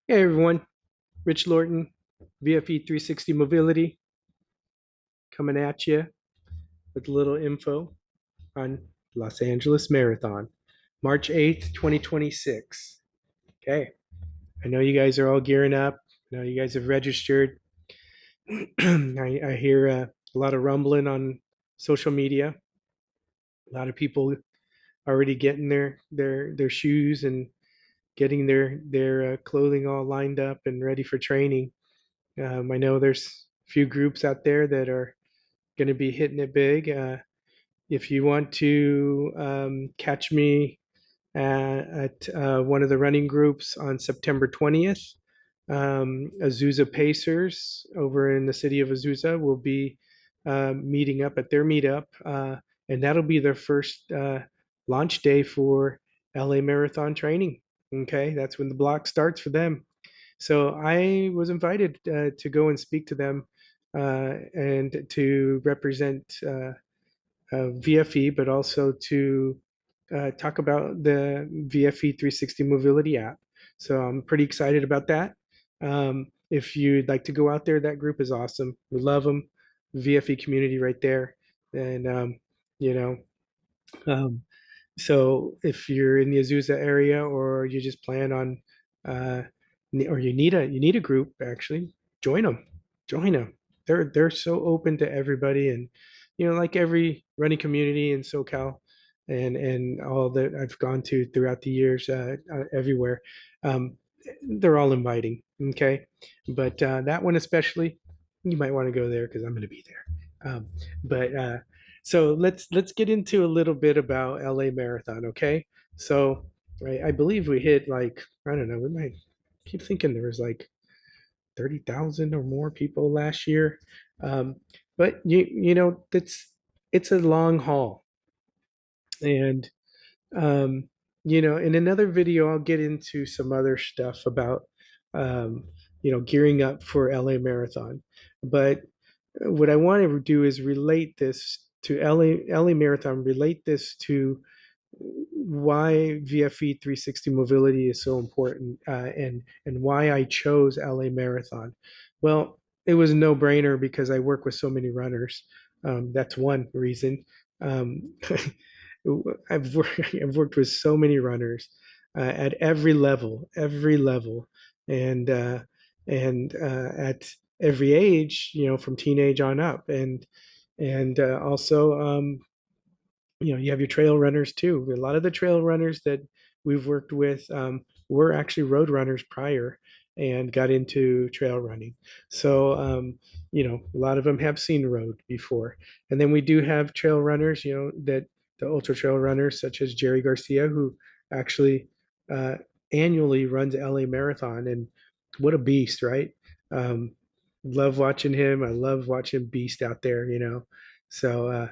Hey everyone, Rich Lorton, VFE 360 Mobility, coming at you with a little info on Los Angeles Marathon, March 8th, 2026. Okay, I know you guys are all gearing up. I know you guys have registered. I hear a lot of rumbling on social media. A lot of people already getting their shoes and getting their clothing all lined up and ready for training. I know there's a few groups out there that are going to be hitting it big. If you want to catch me at one of the running groups on September 20th, Azusa Pacers over in the city of Azusa will be meeting up at their meetup, and that'll be their first launch day for LA Marathon training. Okay, that's when the block starts for them. So I was invited to go and speak to them and to represent VFE, but also to talk about the VFE 360 mobility app. So I'm pretty excited about that. If you'd like to go out there, that group is awesome. We love them. VFE community right there. And, you know, um, so if you're in the Azusa area or you just plan on, uh, or you need a group actually, join them, join them. They're so open to everybody, and like every running community in SoCal, and all that I've gone to throughout the years, everywhere, um, they're all inviting. Okay, but that one especially, you might want to go there because I'm going to be there. But so let's get into a little bit about LA Marathon, okay? So I believe we hit like I don't know, we might keep thinking there was like 30,000 or more people last year. Um, but it's a long haul, and um, in another video I'll get into some other stuff about gearing up for LA Marathon. But what I want to do is relate this to LA Marathon, relate this to why VFE 360 mobility is so important, and why I chose LA Marathon. Well, it was a no-brainer because I work with so many runners. That's one reason. Um, I've worked with so many runners at every level, and at every age, from teenage on up, and also you have your trail runners too. A lot of the trail runners that we've worked with were actually road runners prior and got into trail running. So a lot of them have seen road before. And then we do have trail runners, that the ultra trail runners such as Jerry Garcia, who actually uh, annually runs LA Marathon, and what a beast, right? Um, love watching him. I love watching Beast out there. So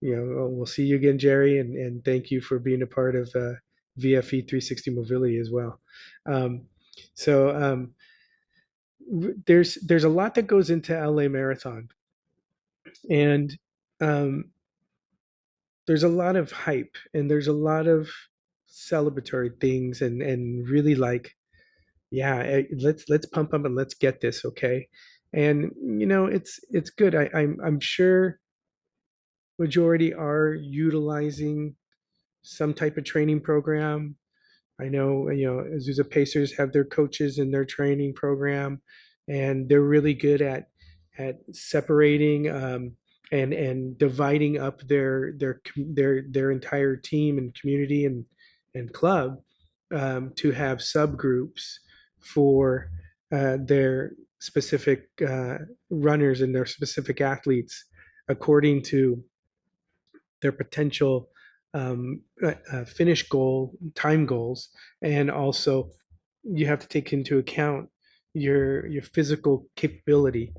we'll see you again, Jerry, and thank you for being a part of VFE 360 Mobility as well. Um, so there's a lot that goes into LA Marathon, and um, there's a lot of hype, and there's a lot of celebratory things, and really like, yeah, let's pump up and let's get this, okay? And it's good. I'm sure majority are utilizing some type of training program. I know, Azusa Pacers have their coaches in their training program, and they're really good at separating and dividing up their entire team and community and club to have subgroups for their specific runners and their specific athletes according to their potential finish goal, time goals, and also you have to take into account your physical capability.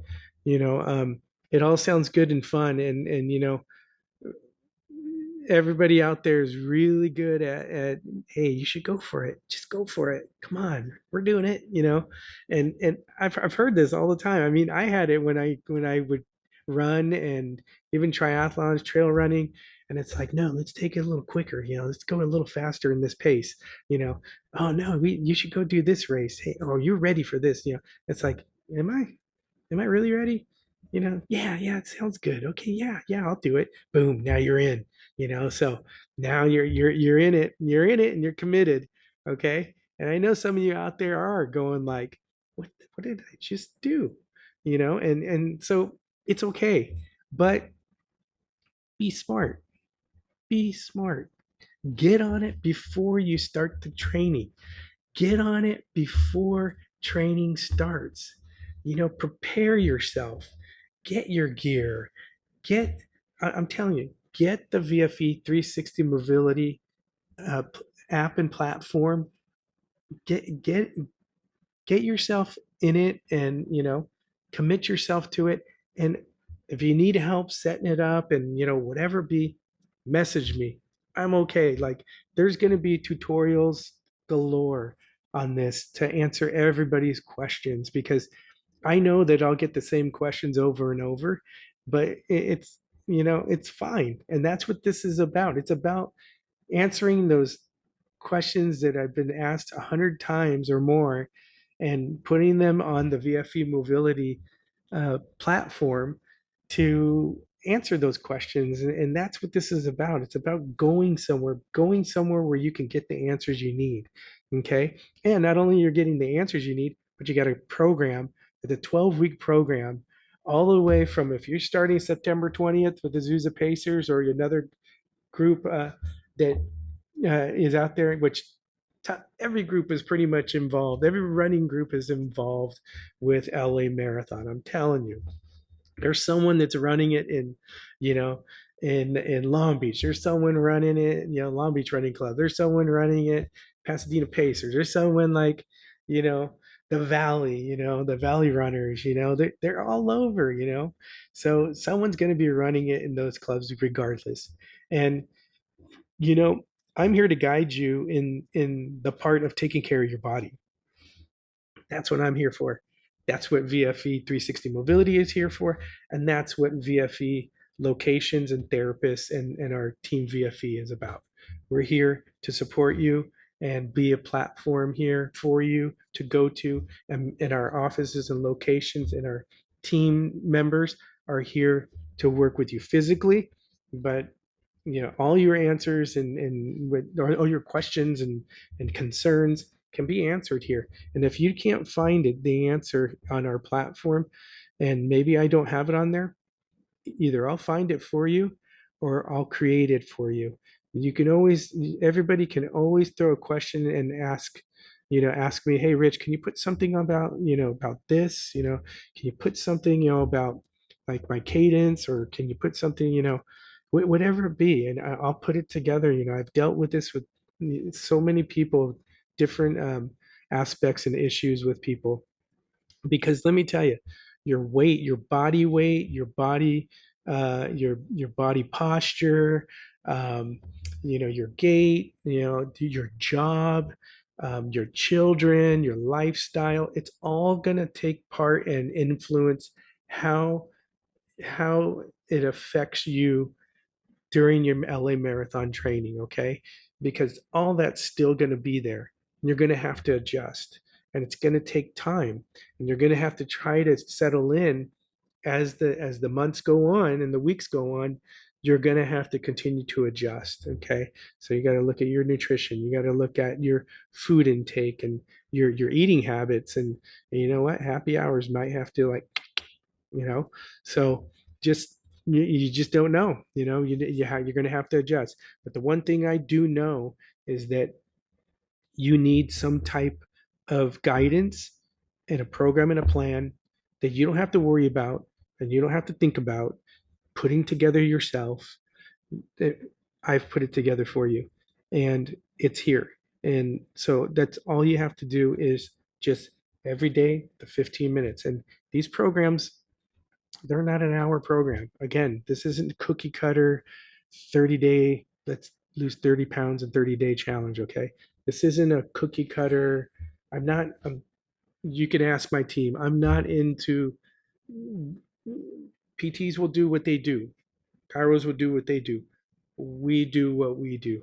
It all sounds good and fun, and everybody out there is really good at hey, you should go for it, just go for it, come on, we're doing it, and I've heard this all the time. I mean, I had it when I would run and even triathlons, trail running, And it's like, no, let's take it a little quicker. Let's go a little faster in this pace. Oh no, you should go do this race. Hey, oh, you're ready for this. It's like, am I? Am I really ready? Yeah, yeah, it sounds good. Okay, yeah, yeah, I'll do it. Boom, now you're in. So now you're in it. You're in it, and you're committed. Okay, and I know some of you out there are going like, what did I just do? And so it's okay, but be smart. Be smart. Get on it before you start the training. Get on it before training starts. Prepare yourself. Get your gear. I'm telling you, get the VFE 360 mobility uh, app and platform. Get yourself in it, and commit yourself to it. And if you need help setting it up, and whatever it be, message me. I'm okay. Like, there's going to be tutorials galore on this to answer everybody's questions, because I know that I'll get the same questions over and over, but it's fine. And that's what this is about. It's about answering those questions that I've been asked 100 times or more, and putting them on the VFE mobility platform to answer those questions. And that's what this is about. It's about going somewhere where you can get the answers you need. Okay. And not only you're getting the answers you need, but you got a program, the 12-week program, all the way from, if you're starting September 20th with the Azusa Pacers or another group that is out there, which every group is pretty much involved. Every running group is involved with LA Marathon. I'm telling you, there's someone that's running it you know, in Long Beach. There's someone running it, Long Beach Running Club. There's someone running it, Pasadena Pacers. There's someone like, you know, the Valley, the Valley Runners. They're all over. So someone's going to be running it in those clubs regardless. And you know, I'm here to guide you in the part of taking care of your body. That's what I'm here for. That's what VFE 360 Mobility is here for. And that's what VFE locations and therapists and our team VFE is about. We're here to support you and be a platform here for you to go to. And our offices and locations and our team members are here to work with you physically, but all your answers and all your questions and concerns can be answered here. And if you can't find it, the answer on our platform, and maybe I don't have it on there, either I'll find it for you or I'll create it for you. You can always, everybody can always throw a question and ask me, hey, Rich, can you put something about this? Can you put something, about like my cadence, or can you put something, whatever it be, and I'll put it together. I've dealt with this with so many people, different aspects and issues with people, because let me tell you, your weight, your body weight, your body posture, um, your gait, your job, your children, your lifestyle, it's all going to take part and influence how it affects you during your LA marathon training, okay? Because all that's still going to be there. And you're going to have to adjust, and it's going to take time, and you're going to have to try to settle in as the months go on and the weeks go on. You're going to have to continue to adjust, okay? So you got to look at your nutrition, you got to look at your food intake and your eating habits, and you know what, happy hours might have to, like, so just you just don't know, you're going to have to adjust. But the one thing I do know is that you need some type of guidance and a program and a plan that you don't have to worry about and you don't have to think about putting together yourself. I've put it together for you, and it's here. And so that's all you have to do, is just every day the 15 minutes. And these programs, they're not an hour program. Again, this isn't cookie cutter 30-day, let's lose 30 pounds in 30-day challenge, okay? This isn't a cookie cutter. You can ask my team. I'm not into, PTs will do what they do. Pyros will do what they do. we do what we do.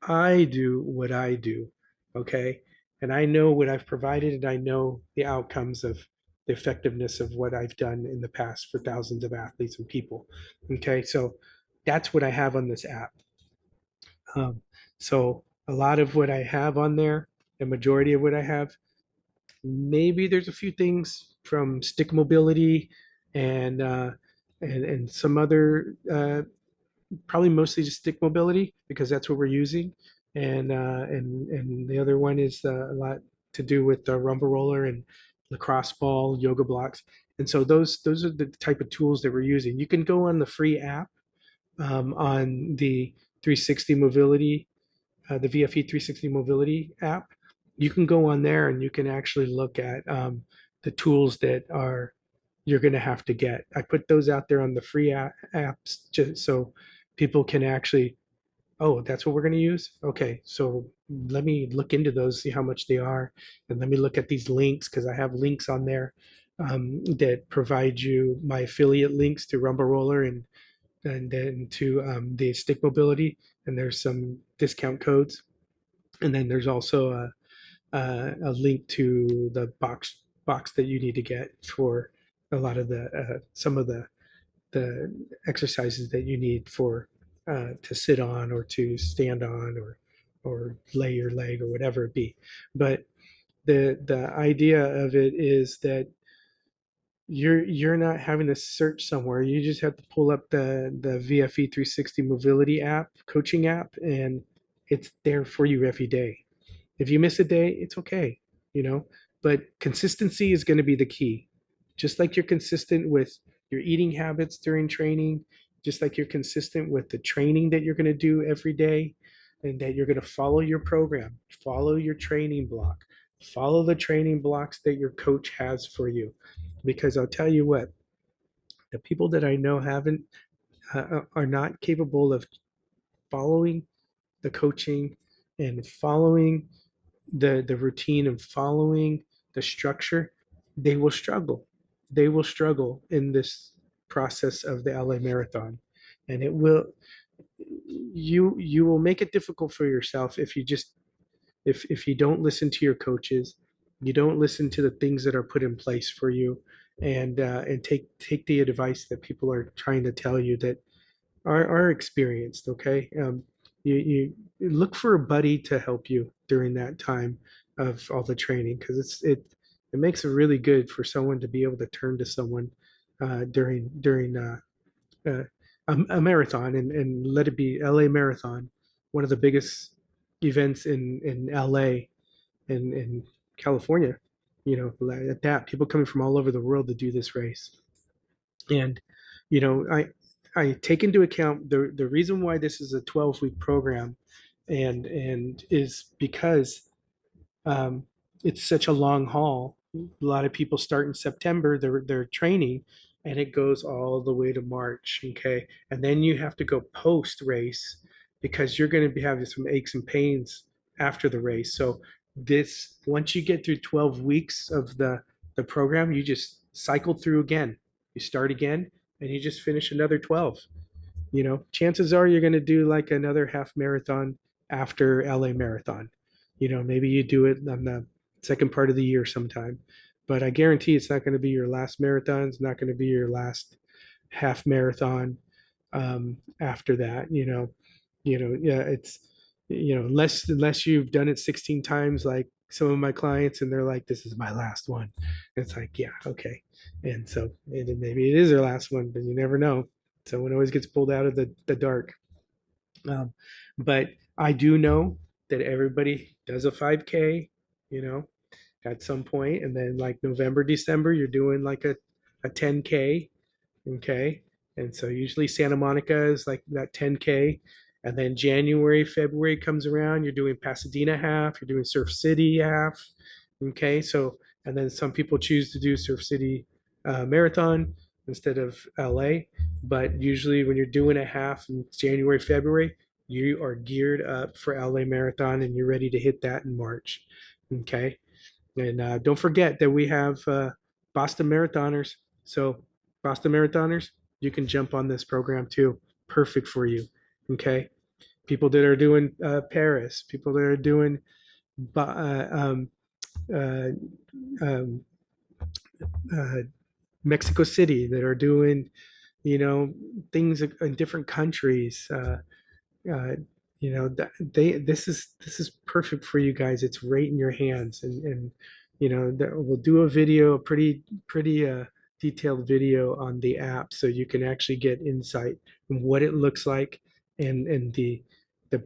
I do what I do. Okay. And I know what I've provided, and I know the outcomes of the effectiveness of what I've done in the past for thousands of athletes and people. Okay. So that's what I have on this app. Um, so a lot of what I have on there, the majority of what I have, maybe there's a few things from stick mobility and and some other probably mostly just stick mobility because that's what we're using, and the other one is a lot to do with the rumble roller and lacrosse ball, yoga blocks, and so those are the type of tools that we're using. You can go on the free app on the 360 mobility, the VFE 360 mobility app. You can go on there and you can actually look at the tools that are you're going to have to get. I put those out there on the free apps just so people can actually, oh, that's what we're going to use. Okay, so let me look into those, see how much they are, and let me look at these links because I have links on there that provide you my affiliate links to Rumble Roller and then to the stick mobility, and there's some discount codes, and then there's also a link to the box that you need to get for a lot of the some of the exercises that you need for to sit on or to stand on or lay your leg or whatever it be. But the idea of it is that you're not having to search somewhere. You just have to pull up the VFE 360 mobility app, coaching app, and it's there for you every day. If you miss a day, it's okay, you know, but consistency is going to be the key. Just like you're consistent with your eating habits during training, just like you're consistent with the training that you're going to do every day, and that you're going to follow your program, follow your training block, follow the training blocks that your coach has for you. Because I'll tell you what, the people that I know haven't are not capable of following the coaching and following the routine and following the structure, they will struggle. They will struggle in this process of the LA Marathon, and it will you will make it difficult for yourself if you just if you don't listen to your coaches, you don't listen to the things that are put in place for you, and take the advice that people are trying to tell you that are experienced. Okay, you look for a buddy to help you during that time of all the training because it makes it really good for someone to be able to turn to someone during uh, a marathon and let it be LA Marathon, one of the biggest events in LA and in California. You know, at that people coming from all over the world to do this race, and you know, I take into account the reason why this is a 12-week program, and is because um, it's such a long haul. A lot of people start in September, they're training, and it goes all the way to March. Okay, and then you have to go post race because you're going to be having some aches and pains after the race. So this once you get through 12 weeks of the program, you just cycle through again. You start again, and you just finish another 12. You know, chances are you're going to do like another half marathon after LA Marathon. You know, maybe you do it on the second part of the year sometime, but I guarantee it's not going to be your last marathon. It's not going to be your last half marathon after that. Yeah, it's unless you've done it 16 times, like some of my clients, and they're like, "This is my last one." It's like, yeah, okay, and so maybe it is their last one, but you never know. Someone always gets pulled out of the dark. Um, but I do know that everybody does a 5K, you know, at some point, and then like November, December, you're doing like a 10K. Okay. And so usually Santa Monica is like that 10K. And then January, February comes around, you're doing Pasadena half, you're doing Surf City half. Okay. So, and then some people choose to do Surf City Marathon instead of LA. But usually when you're doing a half in January, February, you are geared up for LA Marathon and you're ready to hit that in March. Okay. And don't forget that we have Boston Marathoners. So, Boston Marathoners, you can jump on this program too. Perfect for you. Okay. people that are doing Paris, people that are doing uh, um, uh, Mexico City, that are doing, you know, things in different countries. Uh, you know, this is perfect for you guys. It's right in your hands, and you know that we'll do a video, a pretty detailed video on the app, so you can actually get insight on what it looks like, and the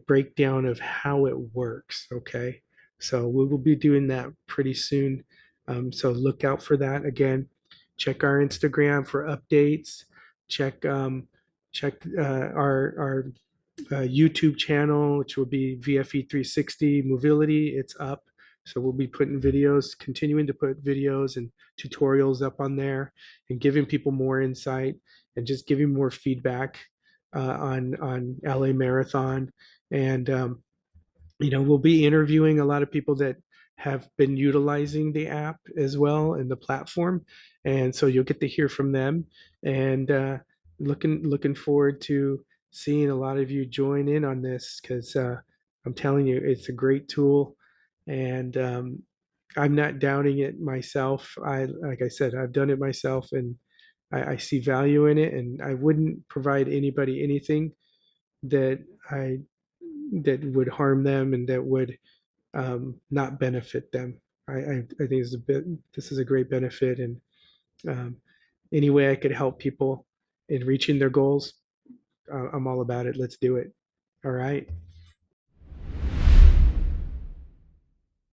breakdown of how it works. Okay, so we will be doing that pretty soon. So look out for that. Again, check our Instagram for updates. Check our YouTube channel, which will be VFE 360 Mobility. It's up. So we'll be putting videos, continuing to put videos and tutorials up on there, and giving people more insight and just giving more feedback on LA Marathon. And you know, we'll be interviewing a lot of people that have been utilizing the app as well and the platform, and so you'll get to hear from them. And looking forward to seeing a lot of you join in on this, because I'm telling you, it's a great tool, and I'm not doubting it myself. Like I said, I've done it myself, and I see value in it, and I wouldn't provide anybody anything that I that would harm them and that would not benefit them. I think this is a great benefit, and um, any way I could help people in reaching their goals, I'm all about it. Let's do it. All right.